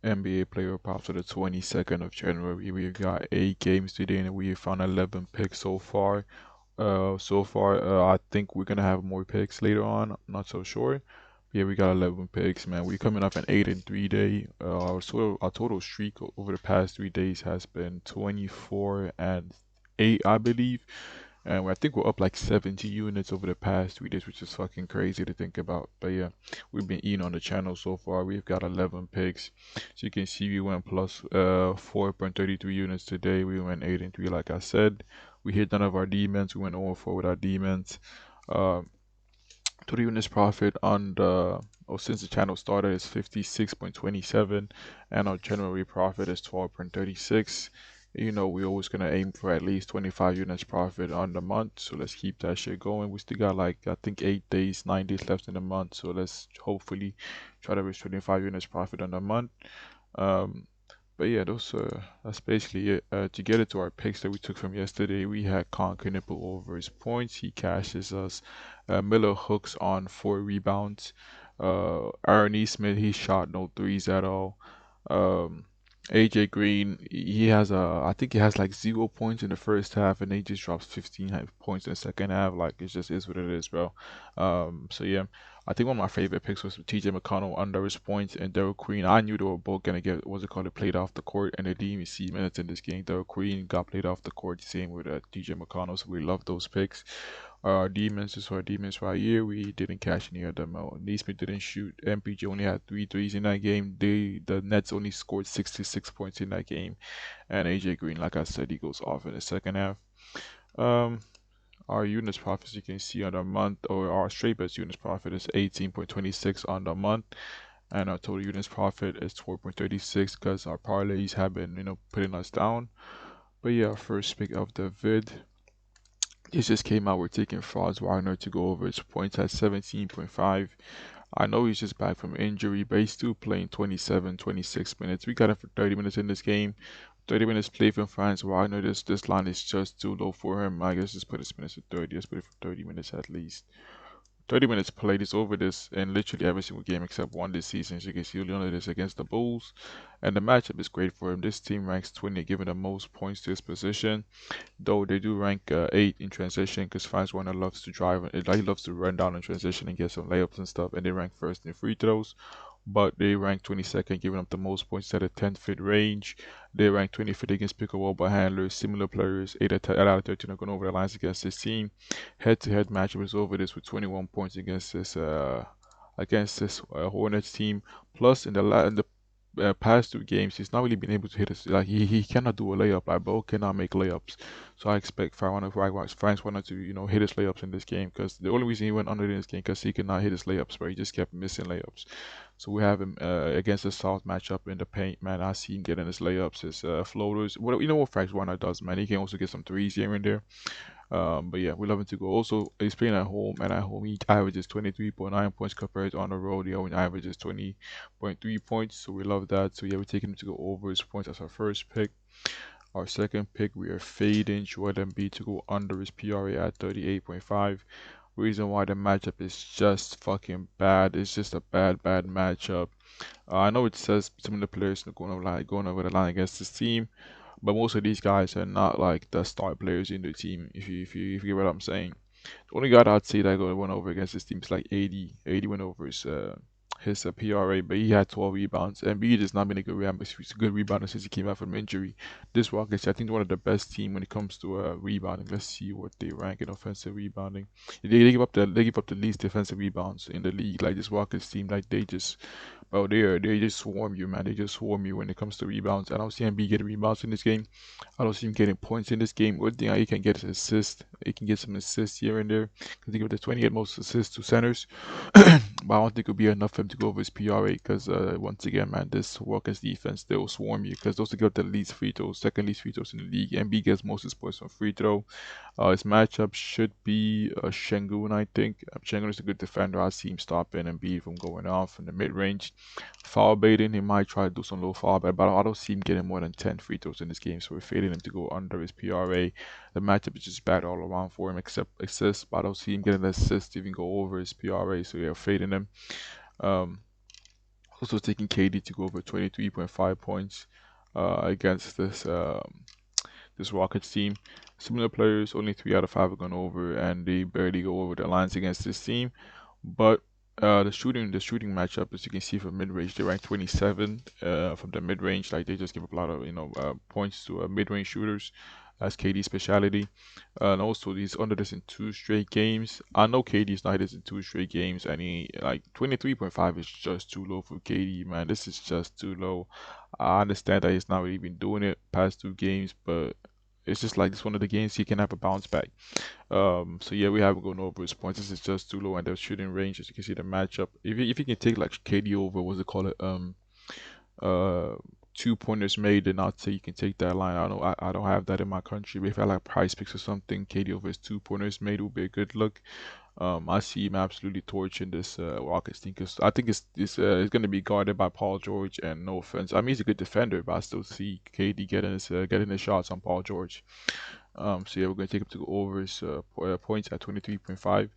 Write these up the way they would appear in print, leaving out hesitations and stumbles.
NBA player props for the 22nd of January. We've got 8 games today and we found 11 picks so far. I think we're gonna have more picks later on. I'm not so sure. Yeah, we got 11 picks, man. We're coming up an 8-3 day. Our total streak over the past 3 days has been 24 and 8, I believe. And I think we're up like 70 units over the past 3 days, which is fucking crazy to think about. But yeah, we've been eating on the channel so far. We've got 11 picks. So you can see we went plus 4.33 units today. We went 8-3, like I said. We hit none of our demons. We went over 4 with our demons. Uh, Total units profit on the since the channel started is 56.27, and our January profit is 12.36. You know, we're always gonna aim for at least 25 units profit on the month, so let's keep that shit going. We still got like I think 8 days, 9 days left in the month, so let's hopefully try to reach 25 units profit on the month. Um, but yeah, that's basically it. To get into our picks that we took from yesterday, we had Conker Nipple over his points. He cashes us. Miller hooks on 4 rebounds. Aaron Smith, he shot no threes at all. Um, AJ Green, I think he has like 0 points in the first half, and he just drops 15 points in the second half. Like it just is what it is, bro. So yeah. I think one of my favorite picks was TJ McConnell under his points and Derek Queen. I knew they were both gonna get what's it called, played off the court, and they didn't even see minutes in this game. Derek Queen got played off the court, same with TJ McConnell. So we love those picks. Our demons is our demons right here. We didn't cash any of them out. Neesmith didn't shoot. MPG only had 3 threes in that game. The Nets only scored 66 points in that game, and AJ Green, like I said, he goes off in the second half. Um, our units profits you can see on the month, or our straight bets units profit is 18.26 on the month, and our total units profit is 4.36 because our parlays have been, putting us down. But yeah, first pick of the vid. This just came out. We're taking Franz Wagner to go over his points at 17.5. I know he's just back from injury, but he's still playing 27, 26 minutes. We got him for 30 minutes in this game. 30 minutes play from Franz Wagner. This line is just too low for him. I guess just put his minutes at 30. Let's put it for 30 minutes at least. 30 minutes played is over this in literally every single game except one this season. As you can see, he only this against the Bulls. And the matchup is great for him. This team ranks 20, giving the most points to his position. Though they do rank 8 in transition because Franz Warner loves to drive. He loves to run down in transition and get some layups and stuff. And they rank first in free throws. But they rank 22nd, giving up the most points at a 10-foot range. They rank 25th against pick and roll by handlers. Similar players, 8 out of 13 are going over the lines against this team. Head-to-head matchup is over this with 21 points against this Hornets team. Plus, in the past 2 games, he's not really been able to hit us. Like he cannot do a layup. Like Bo cannot make layups. So I expect Franz wanted to hit his layups in this game because the only reason he went under in this game because he could not hit his layups, but he just kept missing layups. So we have him against the South matchup in the paint. Man, I see him getting his layups, his floaters. What Franz Warner does, man. He can also get some threes here and there. But yeah, we love him to go. Also, he's playing at home, and at home he averages 23.9 points compared to on the road. He only averages 20.3 points, so we love that. So yeah, we're taking him to go over his points as our first pick. Our second pick, we are fading Joel Embiid to go under his PRA at 38.5. Reason why the matchup is just fucking bad. It's just a bad matchup. I know it says some of the players are going over the line against this team, but most of these guys are not like the star players in the team. If you get what I'm saying. The only guy that I'd say that went over against this team is like 80. 80 went over his PRA, but he had 12 rebounds. And B has not been a good rebounder since he came out from injury. This Rockets, I think, one of the best team when it comes to rebounding. Let's see what they rank in offensive rebounding. They give up the least defensive rebounds in the league. Like this Rockets team, like they just swarm you, man. They just swarm you when it comes to rebounds. I don't see him getting rebounds in this game. I don't see him getting points in this game. One thing he can get is assists. He can get some assists here and there. Because he give the 28 most assists to centers. But I don't think it'll be enough for him to go over his PRA. Because once again, man, this Walkers defense, they'll swarm you. Because those who get the least free throws, second least free throws in the league. And B gets most of his points from free throw. His matchup should be Şengün, I think. Şengün is a good defender. I see him stopping and B from going off in the mid range. Foul baiting, he might try to do some low foul bait, but I don't see him getting more than 10 free throws in this game, so we're fading him to go under his PRA. The matchup is just bad all around for him, except assists, but I don't see him getting an assist to even go over his PRA, so yeah, fading him. Um, Also taking KD to go over 23.5 points against this Rockets team. Similar players, only 3 out of 5 are going over, and they barely go over the lines against this team. But the shooting matchup, as you can see from mid range, they rank 27 from the mid range. Like they just give up a lot of points to mid range shooters. That's KD's specialty. And also he's under this in 2 straight games. I know KD's not hit this in 2 straight games, and he like 23.5 is just too low for KD, man. This is just too low. I understand that he's not really been doing it past 2 games, but it's just like it's one of the games he can have a bounce back. So yeah, we haven't gone over his points. This is just too low, and the shooting range, as you can see, the matchup. If you can take like KD over, what's it called? Uh, 2 pointers made, then I'll say you can take that line. I don't have that in my country, but if I like price picks or something, KD over his 2 pointers made would be a good look. I see him absolutely torching this Rockets team because I think it's going to be guarded by Paul George. And no offense, I mean he's a good defender, but I still see KD getting his shots on Paul George. So yeah, we're going to take him to go over his points at 23.5.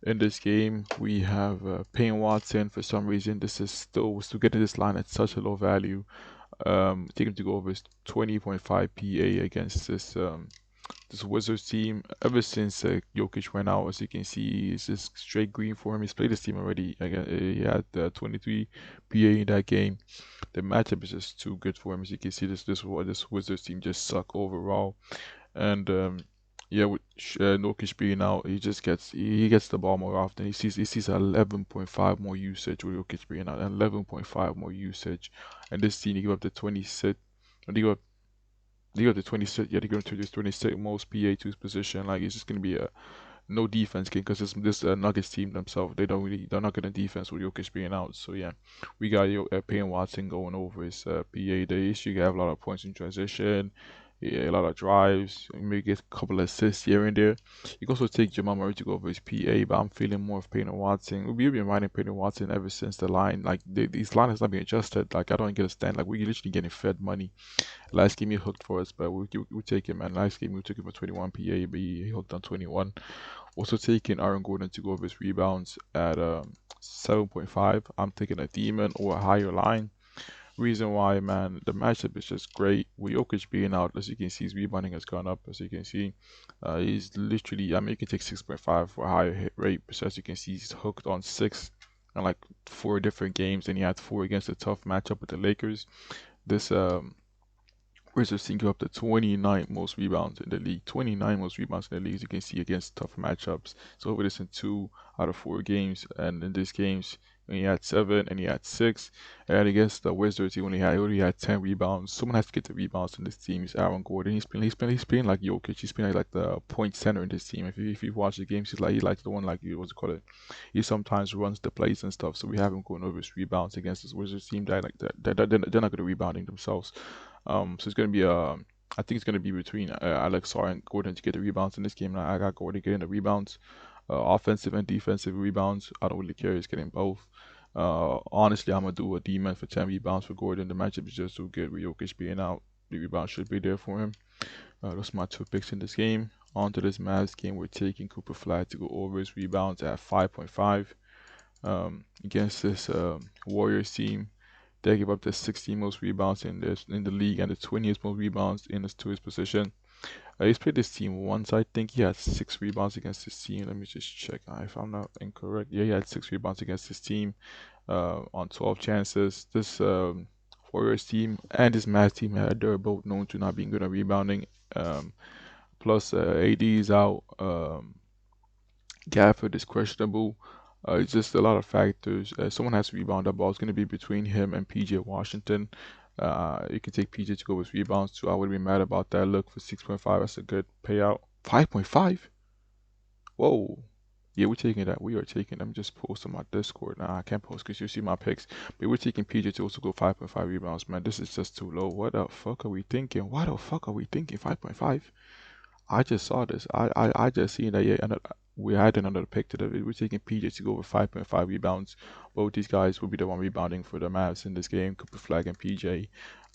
In this game, we have Payne Watson. For some reason, this is still getting this line at such a low value. Take him to go over his 20.5 PA against this Wizards team. Ever since Jokic went out, as you can see, it's just straight green for him. He's played this team already. Again, he had 23 PA in that game. The matchup is just too good for him. As you can see, this Wizards team just suck overall. And yeah, with Nurkic being out, he gets the ball more often. He sees 11.5 more usage with Nurkic being out, and 11.5 more usage. And this team, they give up the 26. They give up the 26. Yeah, they give up to this 26 most PA to his position. Like it's just gonna be a no defense game because this Nuggets team themselves they're not gonna defense with Jokic being out. So yeah, we got Payne Watson going over his PA. The issue you have a lot of points in transition, yeah, a lot of drives. You may get a couple of assists here and there. You can also take Jamal Murray to go over his PA, but I'm feeling more of Payne Watson. We've been riding Payne Watson ever since the line. Like these line has not been adjusted. Like I don't get a stand. Like we're literally getting fed money. Last game he hooked for us, but we take him. And last game we took him for 21 PA, but he hooked on 21. Also taking Aaron Gordon to go over his rebounds at 7.5. I'm taking a demon or a higher line. Reason why, man, the matchup is just great. With Jokic being out, as you can see, his rebounding has gone up. As you can see, he's literally, I mean, you can take 6.5 for a higher hit rate. But as you can see, he's hooked on 6 and like 4 different games, and he had 4 against a tough matchup with the Lakers. This Wizards team give up the 29th most rebounds in the league. 29 most rebounds in the league, as you can see, against tough matchups. So over this in 2 out of 4 games, and in these games, he had 7 and he had 6. And against the Wizards, he only had 10 rebounds. Someone has to get the rebounds in this team. Is Aaron Gordon. He's playing like Jokic. He's playing like the point center in this team. If you watch the games, he's like the one like what's it called? He sometimes runs the plays and stuff. So we have him going over his rebounds against this Wizards team. That like that they're not good at rebounding themselves. So it's gonna be I think it's gonna be between Alex Sarr and Gordon to get the rebounds in this game. And I got Gordon getting the rebounds, offensive and defensive rebounds. I don't really care. He's getting both. Honestly, I'm gonna do a D-man for 10 rebounds for Gordon. The matchup is just too good with Jokic being out. The rebound should be there for him. Those are my 2 picks in this game. On to this Mavs game, we're taking Cooper Flag to go over his rebounds at 5.5 against this Warriors team. They give up the 16 most rebounds in the league and the 20th most rebounds to his position. He's played this team once. I think he had 6 rebounds against this team. Let me just check if I'm not incorrect. Yeah, he had 6 rebounds against this team on 12 chances. This Warriors team and this Mavs team they're both known to not being good at rebounding. Plus, AD is out. Gafford is questionable. It's just a lot of factors. Someone has to rebound the ball. It's going to be between him and PJ Washington. You can take PJ to go with rebounds too. I would be mad about that. Look for 6.5. That's a good payout. 5.5? Whoa. Yeah, we're taking that. We are taking them. Just post on my Discord. Nah, I can't post because you see my picks. But we're taking PJ to also go 5.5 rebounds, man. This is just too low. What the fuck are we thinking? Why the fuck are we thinking 5.5? I just saw this. I just seen that. Yeah, we had another pick to the. We're taking PJ to go over 5.5 rebounds. Both these guys will be the one rebounding for the Mavs in this game. Cooper Flag and PJ.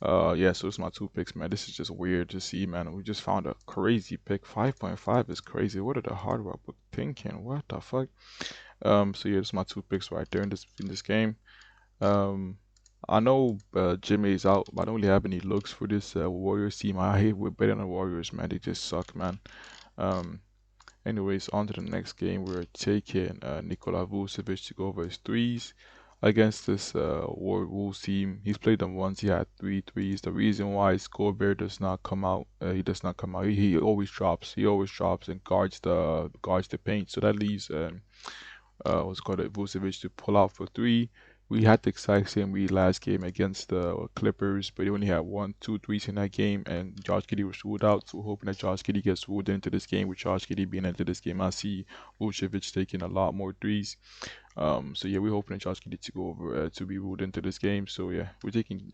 Yeah. So it's my 2 picks, man. This is just weird to see, man. We just found a crazy pick. 5.5 is crazy. What are the hard rock book thinking? What the fuck? So yeah, it's my 2 picks right there in this game. Um, I know Jimmy is out, but I don't really have any looks for this Warriors team. I hate we're betting on Warriors, man. They just suck, man. Um, Anyways, on to the next game. We're taking Nikola Vucevic to go over his threes against this Wolves team. He's played them once. He had three threes. The reason why is Gobert does not come out. He does not come out. He always drops. He always drops and guards the paint. So that leaves what's called it, Vucevic to pull out for three. We had the exact same lead last game against the Clippers, but he only had one, two threes in that game, and Josh Giddey was ruled out. So hoping that Josh Giddey gets ruled into this game. With Josh Giddey being into this game, I see Vucevic taking a lot more threes. So yeah, we're hoping that Josh Giddey to go over to be ruled into this game. So yeah, we're taking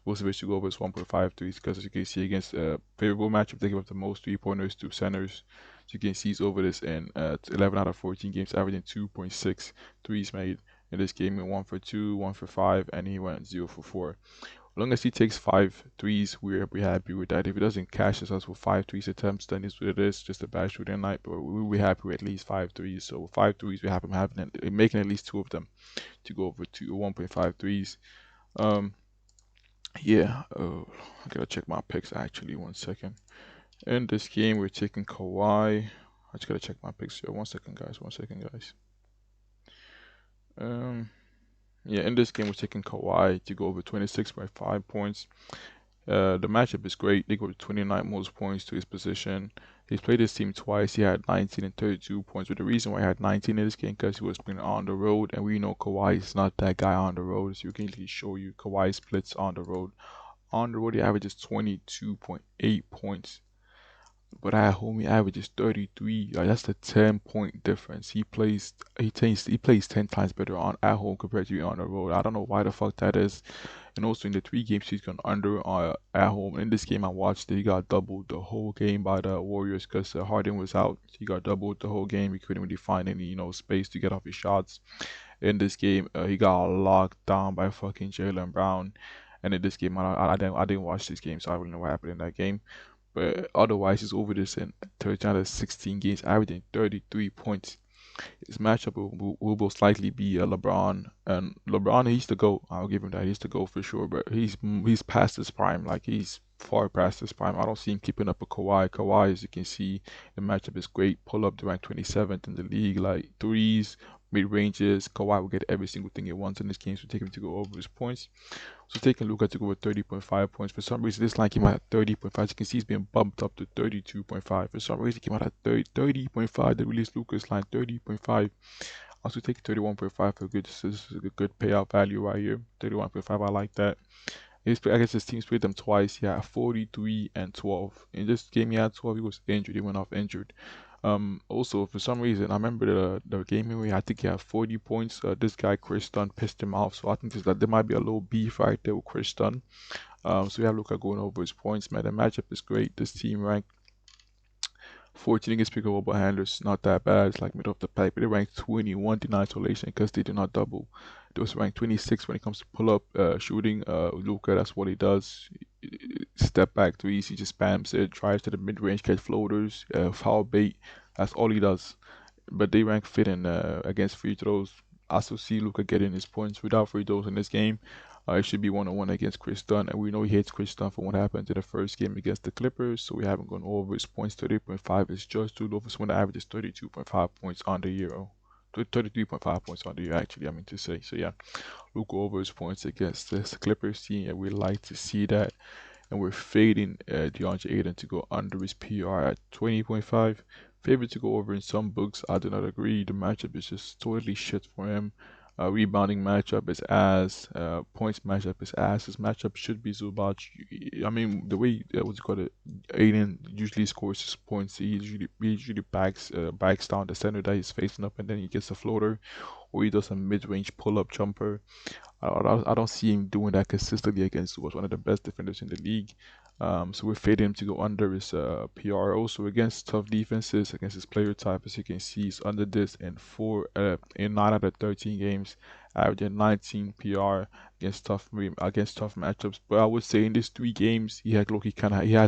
Vucevic to go over his 1.5 threes because as you can see against favorable matchup, they give up the most 3 pointers to centers. So you can see he's over this in 11 out of 14 games, averaging 2.6 threes made. In this game, he went 1 for 2, 1 for 5, and he went 0 for 4. As long as he takes 5 threes, we're happy with that. If he doesn't cash us with 5 threes attempts, then it's what it is, just a bad shooting night. But we'll be happy with at least 5 threes. So with 5 threes, we have him making at least two of them to go over to 1.5 threes. Um, yeah, I gotta check my picks actually. 1 second. In this game, we're taking Kawhi. I just gotta check my picks here. 1 second, guys. 1 second, guys. Um, yeah, in this game, we're taking Kawhi to go over 26.5 points. The matchup is great. They go to 29 most points to his position. He's played this team twice. He had 19 and 32 points. But the reason why he had 19 in this game because he was playing on the road, and we know Kawhi is not that guy on the road. So you can easily show you Kawhi splits on the road. On the road, he averages 22.8 points. But at home he averages 33. That's the 10-point difference. He plays 10 times better on at home compared to on the road. I don't know why the fuck that is. And also in the 3 games he's gone under at home. In this game I watched it, he got doubled the whole game by the Warriors because Harden was out. He got doubled the whole game. He couldn't really find any space to get off his shots. In this game he got locked down by fucking Jaylen Brown. And in this game I didn't watch this game, so I don't know what happened in that game. But otherwise, he's over this in 13 out of 16 games, averaging 33 points. His matchup will most likely be LeBron, and LeBron he's the GOAT. I'll give him that. He's the GOAT for sure. But he's past his prime. Like he's far past his prime. I don't see him keeping up with Kawhi. Kawhi, as you can see, the matchup is great. Pull up to rank 27th in the league. Like threes, mid ranges. Kawhi will get every single thing he wants in this game. So take him to go over his points. So taking Luka to go with 30.5 points. For some reason, this line came out at 30.5. As you can see, he's been bumped up to 32.5. For some reason, it came out at 30.5. They released Luka's line 30.5. Also taking 31.5 for good. This is a good payout value right here. 31.5, I like that. I guess his team's played them twice. He had 43 and 12. In this game, he had 12. He was injured. He went off injured. Also, for some reason, I remember the game where I think he had 40 points. This guy Chris Dunn pissed him off, so I think there might be a little beef right there with Chris Dunn. So we have Luka going over his points, man. The matchup is great. This team ranked 14 against pickable ball handlers, not that bad. It's like middle of the pack, but they ranked 21 in isolation because they do not double. They was ranked 26 when it comes to pull up shooting. Luka, that's what he does. Step back threes, he just spams it, drives to the mid range, catch floaters, foul bait. That's all he does. But they rank fit in against free throws. I also see Luka getting his points without free throws in this game. It should be 1-on-1 against Chris Dunn, and we know he hates Chris Dunn for what happened in the first game against the Clippers, so we haven't gone over his points. 30.5 is just too low for someone that averages 32.5 points on the year. 33.5 points on the year, actually, I mean to say. So yeah, Luka over his points against this Clippers team, and we like to see that. And we're fading DeAndre Ayton to go under his PR at 20.5. Favorite to go over in some books. I do not agree. The matchup is just totally shit for him. Rebounding matchup is ass. Points matchup is ass. His matchup should be Zubac. I mean, the way what's it called, Aiden usually scores his points. He usually backs down the center that he's facing up, and then he gets a floater, or he does a mid-range pull-up jumper. I don't see him doing that consistently against who was one of the best defenders in the league. So we're fading him to go under his PR. Also against tough defenses, against his player type, as you can see, he's under this in 9 out of 13 games, averaging 19 PR against tough matchups. But I would say in these 3 games, he has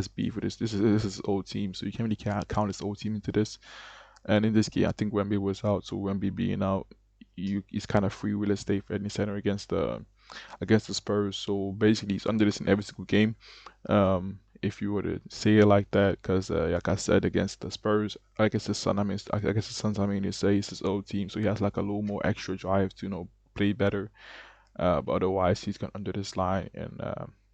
beef with this. This is his old team, so you can't really count his old team into this. And in this game, I think Wemby was out, so Wemby being out, it's kind of free real estate for any center against against the Spurs. So basically, he's under this in every single game. If you were to say it like that, because like I said, against the Spurs, I guess the Sun, I mean, I guess the Suns, I mean, they say it's his old team, so he has like a little more extra drive to play better. But otherwise, he's gone under this line in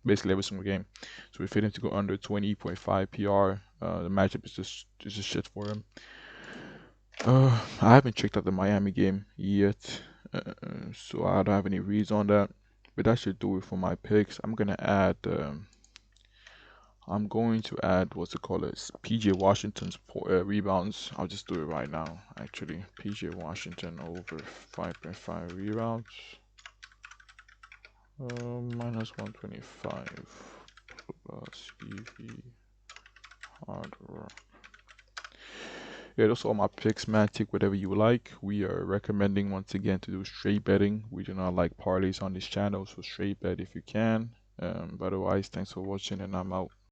basically every single game. So we fit him to go under 20.5 PR. The matchup is just shit for him. I haven't checked out the Miami game yet, so I don't have any reads on that. But that should do it for my picks. I'm going to add what's it called? It's PJ Washington's rebounds. I'll just do it right now. Actually, PJ Washington over 5.5 rebounds. Minus 125 plus EV hard rock. Yeah, those are all my picks, man. Take whatever you like. We are recommending once again to do straight betting. We do not like parlays on this channel, so straight bet if you can. But otherwise, thanks for watching, and I'm out.